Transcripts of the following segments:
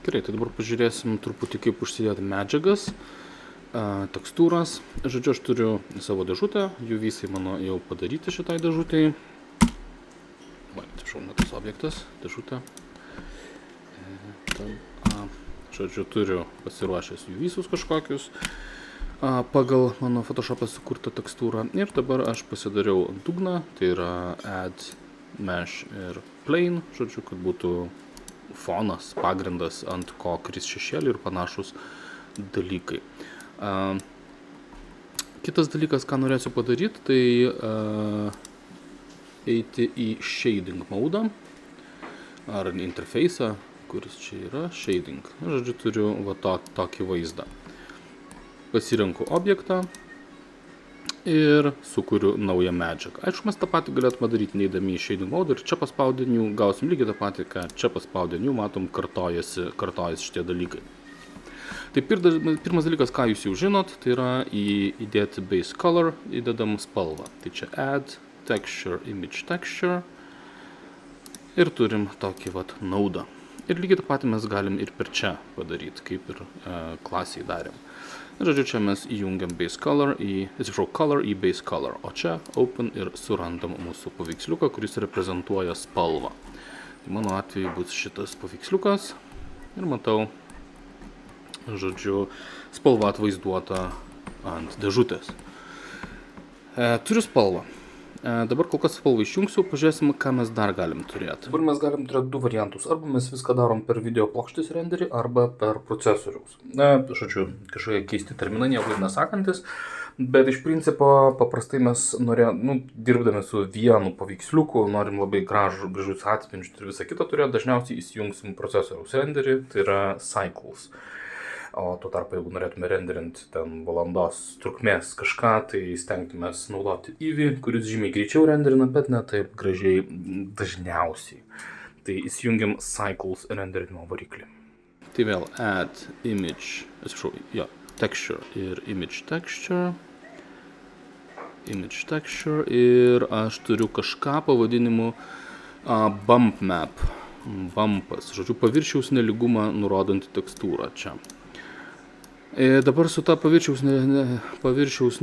Gerai, tai dabar pažiūrėsim truputį kaip užsidėti medžiagas, tekstūras. Žodžiu, aš turiu savo dėžutę, jų visai mano jau padaryti šitai dėžutėjai. Atsiprašau, ne tas objektas, dėžutė. Žodžiu, turiu pasiruošęs jų visus kažkokius pagal mano Photoshop'e sukurtą tekstūrą. Ir dabar aš pasidariau dugną, tai yra add, mesh ir plane, žodžiu, kad būtų fonas, pagrindas, ant ko kris šešėlį ir panašus dalykai. Kitas dalykas, ką norėsiu padaryti, tai eiti į shading modą ar interfejsą, kuris čia yra, shading. Žodžiu, turiu va tokį vaizdą. Pasirenku objektą ir sukuriu naują medžiagą. Aišku, mes tą patį galėtume daryti neįdami į shading mode ir čia paspaudę new gausim lygiai tą patį, ką čia paspaudę new, matom, kartojasi šitie dalykai. Tai pirmas dalykas, ką jūs jau žinot, tai yra įdėti base color, įdedam spalvą. Tai čia add, texture, image texture ir turim tokį vat naudą. Ir lygiai tą patį mes galim ir per čia padaryti, kaip ir klasiai darėm. Žodžiu, čia mes įjungiam base color color į base color, o čia open ir surandam mūsų paveiksliuką, kuris reprezentuoja spalvą. Tai mano atveju bus šitas paveiksliukas ir matau, žodžiu, spalva atvaizduota ant dėžutės. Turiu spalvą. Dabar kol kas spalvą išjungsiu, pažiūrėsim, ką mes dar galim turėti. Dabar mes galim turėti du variantus. Arba mes viską darom per video plokštės renderį, arba per procesoriaus. Žodžiu, kažkokie keisti terminai, nieko nesakantis. Bet iš principo paprastai mes dirbdami su vienu paveiksliuku, norim labai gražius atspindžius ir visą kitą turėti, dažniausiai įsijungsim procesoriaus renderį, tai yra cycles. O tuo tarpu, jeigu norėtume renderinti ten valandos trukmės kažką, tai stengtumės naudoti Eevee, kuris žymiai greičiau renderina, bet ne taip gražiai dažniausiai. Tai įsijungiam Cycles renderinimo variklį. Tai vėl add image, texture ir image texture. Image texture ir aš turiu kažką pavadinimu bump map. Bumpas, žodžiu, paviršiaus nelygumą nurodantį tekstūrą čia. Dabar su ta paviršiaus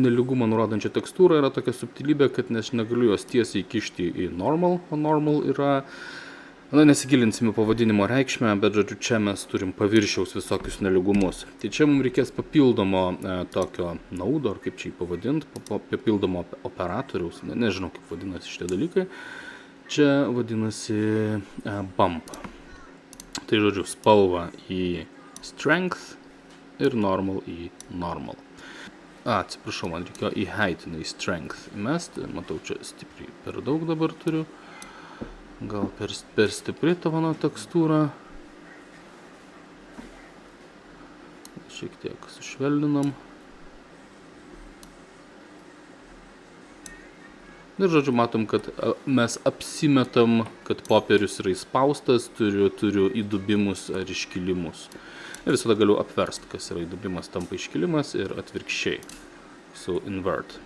nelygumą nurodančia tekstūra yra tokia subtilybė, kad aš negaliu jos tiesiai kišti į normal, o normal yra, nesigilinsime pavadinimo reikšmę, bet žodžiu, čia mes turim paviršiaus visokius nelygumus. Tai čia mums reikės papildomo tokio naudo, ar kaip čia jį pavadinti, papildomo operatoriaus, nežinau kaip vadinasi šitie dalykai, čia vadinasi bump. Tai žodžiu, spalva į strength ir normal į normal. Atsiprašau, man reikėjo į heighten, į strength įmesti. Matau, čia stipriai per daug dabar turiu. Gal per stipri ta mano tekstūra. Šiek tiek sušvelninam. Ir žodžiu, matom, kad mes apsimetam, kad popierius yra įspaustas, turiu įdubimus ar iškilimus. Ir visada galiu apverst, kas yra įdubimas tampa iškilimas ir atvirkščiai su invert.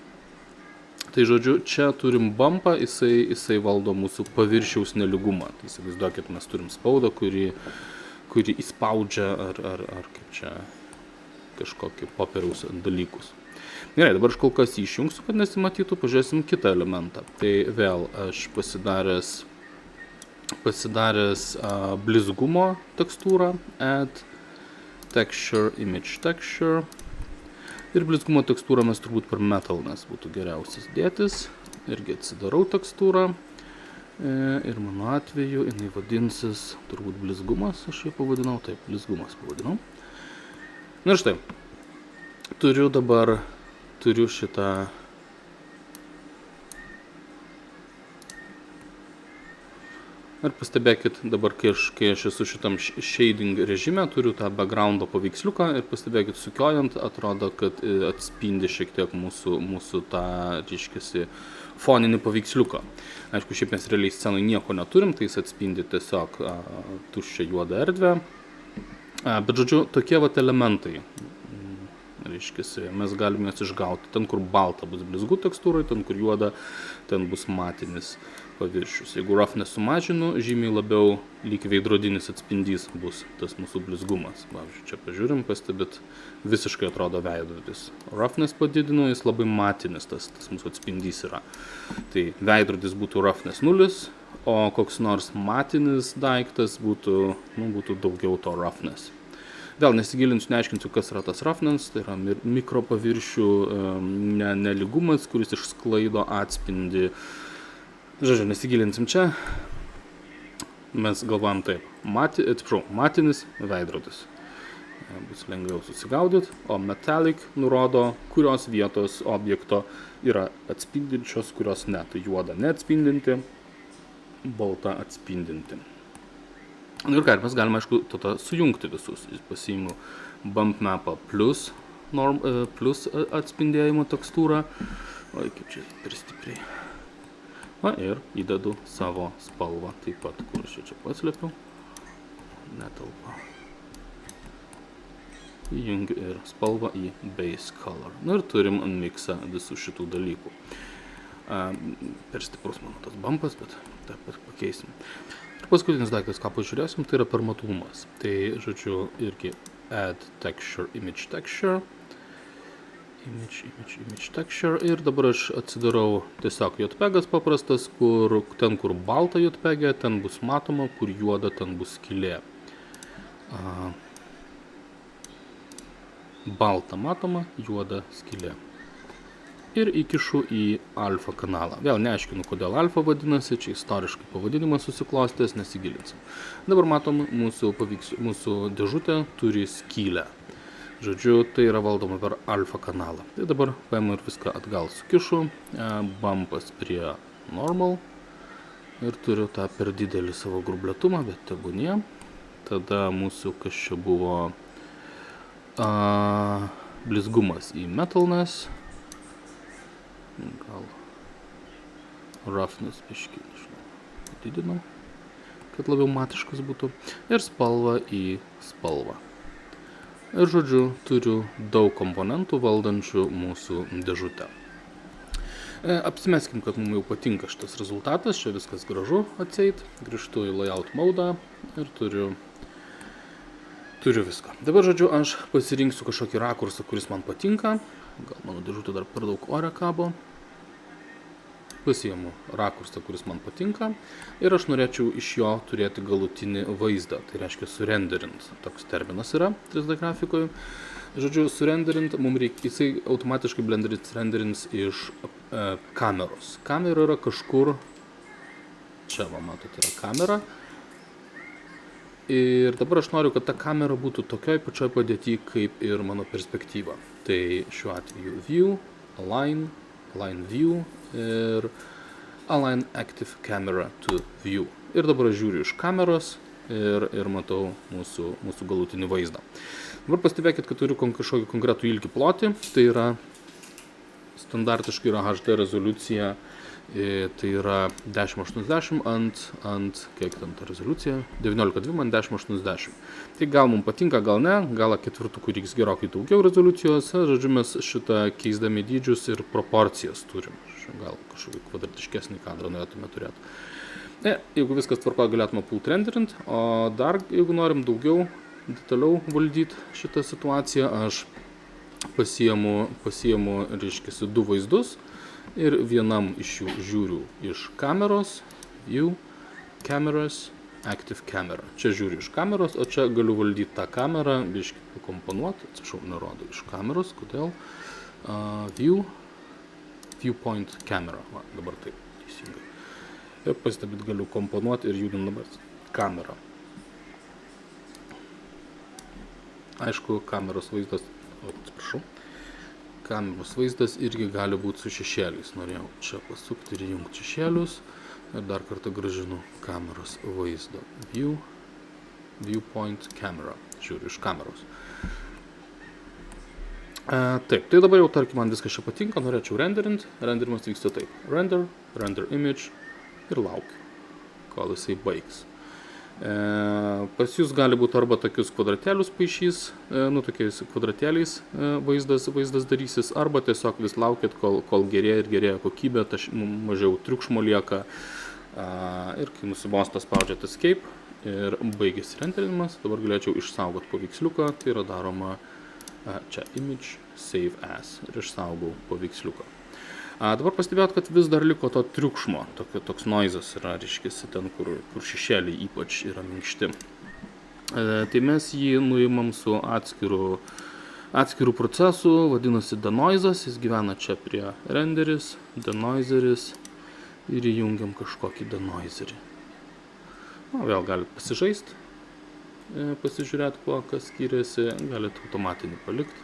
Tai žodžiu, čia turim bumpą, jisai valdo mūsų paviršiaus nelygumą. Tai įsivaizduokit, mes turim spaudą, kuri įspaudžia ar kaip čia kažkokį popieriaus dalykus. Gerai, dabar aš kol kas išjungsiu, kad nesimatytų, pažiūrėsim kitą elementą. Tai vėl aš pasidaręs blizgumo tekstūrą, add texture, image texture. Ir blizgumo tekstūrą mes turbūt per metal, nes būtų geriausias dėtis. Irgi atsidarau tekstūrą. Ir mano atveju jinai vadinsis turbūt blizgumas, aš jį pavadinau, taip, blizgumas pavadinau. Na ir štai, turiu šitą ir pastebėkit dabar, kai aš esu šitam shading režime, turiu tą backgroundo paveiksliuką ir pastebėkit, sukiojant, atrodo, kad atspindi šiek tiek mūsų tą, reiškiasi, foninį paveiksliuką. Aišku, šiaip mes realiai scenoje nieko neturim, tai jis atspindi tiesiog tuščią juodą erdvę. Bet žodžiu, tokie vat elementai. Reiškiasi, mes galime jas išgauti. Ten, kur balta bus blizgų tekstūrai, ten, kur juoda, ten bus matinis paviršius. Jeigu roughness sumažinu, žymiai labiau lyg veidrodinis atspindys bus tas mūsų blizgumas. Pavyzdžiui, čia pažiūrim, pastebit, visiškai atrodo veidrodis. Roughness padidinu, jis labai matinis, tas mūsų atspindys yra. Tai veidrodis būtų roughness 0, o koks nors matinis daiktas būtų daugiau to roughness. Vėl nesigilinsiu, neaiškinsiu, kas yra tas roughness, tai yra mikropaviršių neligumas, kuris išsklaido atspindį. Žodžiu, nesigilinsim čia. Mes galvojam taip. Matinis veidrodis. Bus lengviau susigaudyti. O metallic nurodo, kurios vietos objekto yra atspindinčios, kurios ne. Tai juoda neatspindinti, balta atspindinti. Ir ką, mes galime, aišku, tada sujungti visus. Pasiimu bump mapą plus atspindėjimo tekstūrą. Oi, kaip čia per stipriai. Va, ir įdedu savo spalvą taip pat, kur aš čia paslėpiau. Netalpa. Įjungiu ir spalvą į base color. Na ir turim miksą visų šitų dalykų. Per stiprus mano tas bumpas, bet taip pat pakeisim. Ir paskutinis daiktas, ką pažiūrėsim, tai yra permatomumas. Tai, žodžiu, irgi add texture, image texture. Image texture. Ir dabar aš atsidarau tiesiog JPEG'as paprastas, kur balta JPEG, ten bus matoma, kur juoda, ten bus skylė. Balta matoma, juoda skylė. Ir įkišu į alfa kanalą. Vėl neaiškinu, kodėl alfa vadinasi, čia istoriškai pavadinimas susiklostęs, nesigilinsim. Dabar matom, mūsų dėžutė turi skylę. Žodžiu, tai yra valdoma per alfa kanalą. Tai dabar paimu ir viską atgal sukišu, bumpas prie normal ir turiu tą per didelį savo grublėtumą, bet tebūnie. Tada mūsų, kas čia buvo, blizgumas į metalness, gal roughness biškį, didinau, kad labiau matiškas būtų, ir spalva į spalvą. Ir žodžiu, turiu daug komponentų valdančių mūsų dėžutę. Apsimeskim, kad mums jau patinka šitas rezultatas, čia viskas gražu atseit, grįžtu į layout modą ir turiu viską. Dabar, žodžiu, aš pasirinksiu kažkokį rakursą, kuris man patinka, gal mano dėžutė dar per daug ore kabo. Pasiimu rakursą, kuris man patinka ir aš norėčiau iš jo turėti galutinį vaizdą. Tai reiškia surenderint. Toks terminas yra 3D grafikoje. Žodžiu, surenderint, mums reikia, jisai automatiškai Blenderis renderins iš kameros. Kamera yra kažkur, čia va, matote, yra kamera. Ir dabar aš noriu, kad ta kamera būtų tokioj pačioj padėty kaip ir mano perspektyva. Tai šiuo atveju view, align view ir align active camera to view. Ir dabar aš žiūriu iš kameros ir matau mūsų galutinį vaizdą. Dabar pastebėkit, kad turiu kažkokį konkretų ilgį plotį. Tai yra standartiškai yra HD rezoliucija, tai yra 1080 ant kiek ten ta rezoliucija? 19:2 ant 1080. Tai gal mums patinka, gal ne, gal ketvirtukų reiks gerokai daugiau rezoliucijos. Žodžiu, mes šitą keisdami dydžius ir proporcijas turim. Gal kažkokį kvadratiškesnį kadrą norėtume turėti. Jeigu viskas tvarko, galėtume pult renderint, o dar, jeigu norim daugiau detaliau valdyti šitą situaciją, aš pasiimu, reiškia, du vaizdus ir vienam iš jų žiūriu iš kameros, view, cameras, active camera. Čia žiūriu iš kameros, o čia galiu valdyti tą kamerą, biškį pakomponuoti, atsiprašau, nerodo iš kameros, kodėl, viewpoint camera, va, dabar taip, teisingai. Ir pastebit, galiu komponuoti ir judinti dabar kamerą. Aišku, kameros vaizdas irgi gali būti su šešėliais. Norėjau čia pasukti ir jungti šešėlius. Ir dar kartą grąžinu kameros vaizdą. Viewpoint camera. Žiūriu iš kameros. Taip, tai dabar jau, tarkim, man viskas čia patinka, norėčiau renderint. Renderimas vyksta taip. Render image ir laukiu, kol jisai baigs. Pas jūs gali būti arba tokius kvadratėlius paišys, tokiais kvadratėliais vaizdas darysis, arba tiesiog vis laukit, kol gerėja ir gerėja kokybė, mažiau triukšmo lieka, Ir kai nusibosta, spaudžiat Escape ir baigėsi renderinimas. Dabar galėčiau išsaugoti paveiksliuką, tai yra daroma čia Image Save As ir išsaugau paveiksliuką. Dabar pastebėjot, kad vis dar liko to triukšmo, toks noizas yra, reiškiasi, ten, kur šešėliai ypač yra minkšti. Tai mes jį nuimam su atskiru procesu, vadinasi denoizas, jis gyvena čia prie renderis, denoizeris ir įjungiam kažkokį denoizerį. Vėl galit pasižaisti, pasižiūrėti, kas skiriasi, galit automatinį palikti.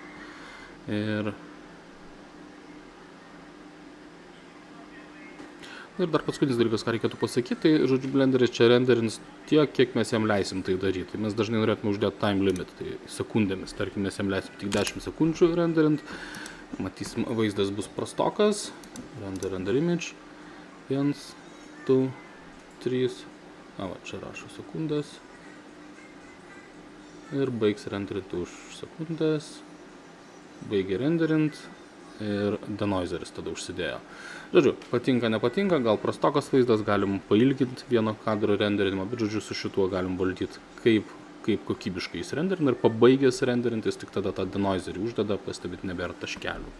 Ir dar paskutinis dalykas, ką reikėtų pasakyti, tai, žodžiu, Blenderis čia renderins tiek, kiek mes jam leisim tai daryti. Mes dažnai norėtume uždėti time limit, tai sekundėmis, tarkim, mes jam leisim tik 10 sekundžių renderint. Matysim, vaizdas bus prastokas. Render image. 1, 2, 3. Čia rašo sekundės. Ir baigs renderinti už sekundės. Baigė renderint. Ir denoizeris tada užsidėjo. Žodžiu, patinka, nepatinka, gal prastokas vaizdas, galim pailginti vieno kadro renderinimą, bet žodžiu, su šituo galim valdyti, kaip kokybiškai jis renderina ir pabaigęs renderintis, tik tada tą denoizerį uždeda, pastebėt nebėra taškelių.